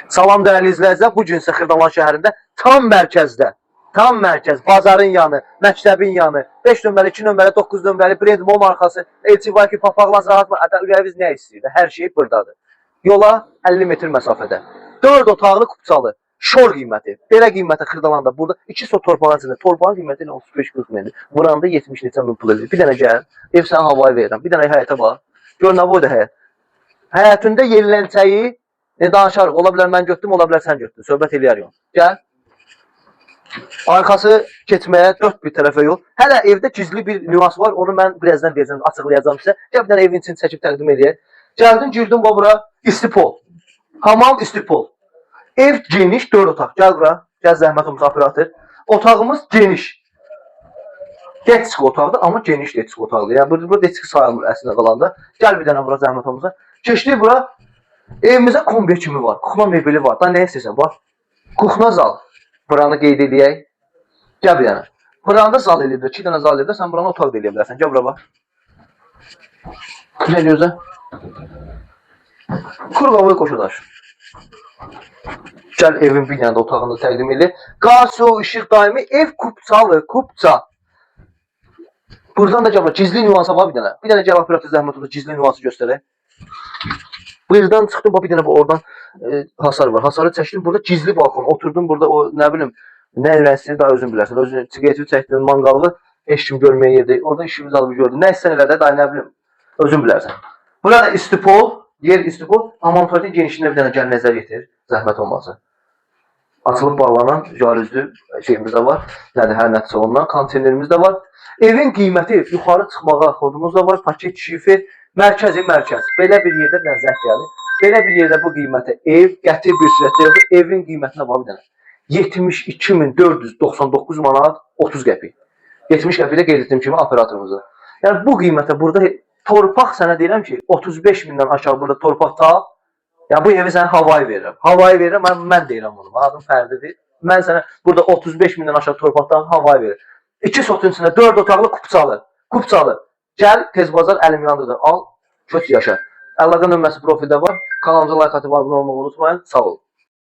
Salam dəyərli izləyicilər, bu gün Xırdalan şəhərində tam mərkəz, bazarın yanı, məktəbin yanı, 5 nömrəli, 2 nömrəli, 9 nömrəli, Brand Mall markası, LCY papaqlar, rahat mı, ürəyiniz nə istəyir? Hər şey buradadır. Yola 50 metr məsafədə. 4 otaqlı kupçalı, şor qiyməti. Belə qiymətə Xırdalanda burada 2 sot torpağın içində. Torpağın qiyməti 35-40 mindir. Vuranda 70 neçə min pul edir. Bir dənə gəl, ev sənə havaya verirəm. Bir dənə həyətə bax. Gör nə boyda həyət. Həyətində yeniləncəyi danışarıq. Ola bilər mən götürdüm, ola bilər sən götürdün. Söhbət eləyərik. Gəl. Arkası keçməyə 4 bir tərəfə yol. Hələ evdə gizli bir nüans var. Onu mən birazdan deyəcəm, açıqlayacağım sizə. Gəl bir dənə evin içini çəkib təqdim edək. Gəldin, girdin bura, istipol. Hamam istipol. Ev geniş, 4 otaq. Gəl bura. Gəl zəhmət olmasa operator. Otağımız geniş. Detski otaqdır, amma geniş detski otaqdır. Yəni burada detski sayılmır əslində qalanda. Gəl bir dənə bura zəhmət olmasa. Keçdik bura. Evimizdə kombi kimi var. Kuxna mebeli var. Da nə istəyirsən? Bax. Kuxna zal. Buranı qeyd edək. Gəl bir dənə. Buranda zal eləyibdir. 2 dənə zal eləyibdir. Sən buranı otaq da eləyə bilərsən. Gəl bura bax. Nə gözə? Kurqavaya qoşudaş. Gəl evin bir dənə də otağında təqdim elə. Qaz, su, işıq daimi. Ev kupçalı, kupça. Buradan da gəl bura. Gizli nüansa var bir dənə. Bir dənə gəl operator zəhmət olsa gizli nüansı göstərək. Buradan çıxdım, bir dənə oradan hasar var. Hasarı çəkdim, burada gizli balkon. Oturdum burada, o nə bilim, nə elərsiniz, daha özün bilərsən. Özün siqareti çəkdim, manqalı, heç kim görməyə yerdə. Orada işimiz alıb gördüm. Nə istəsən elə də, daha nə bilim, özün bilərsən. Burada istipol, yer istipol, hamam tualetin genişliyinə bir dənə gəl nəzər yetir, zəhmət olmazsa. Açılıb bağlanan jarüzlü şeyimiz də var. Nədir, hər nəticə olunan konteynerimiz də var. Evin qiyməti yuxarı çıxmağa kodumuz da var. Paket şifr, mərkəzi mərkəz. Belə bir yerdə ləzzət gəlir. Belə bir yerdə bu qiymətə ev gətir bir sürətdə yoxdur. Evin qiymətinə bax bir dənə. 72.499 manat 30 qəpik. 70 qəpik də qeyd etdiyim kimi operatorumuza. Yəni bu qiymətə burada torpaq sənə deyirəm ki, 35 mindən aşağı burada torpaq tap. Yəni bu evi sənə havayı verirəm. Havayı verirəm, mən deyirəm bunu. Adım Fərdidir. Mən sənə burada 35 mindən aşağı torpaqdan havayı verirəm. 2 sotun içində 4 otaqlı kupçalı. Kupçalı. Gəl tez bazar əlim yanındadır. Al, köç yaşa. Əlaqə nömrəsi profildə var. Kanalımıza like atıb abunə olmağı unutmayın. Sağ olun.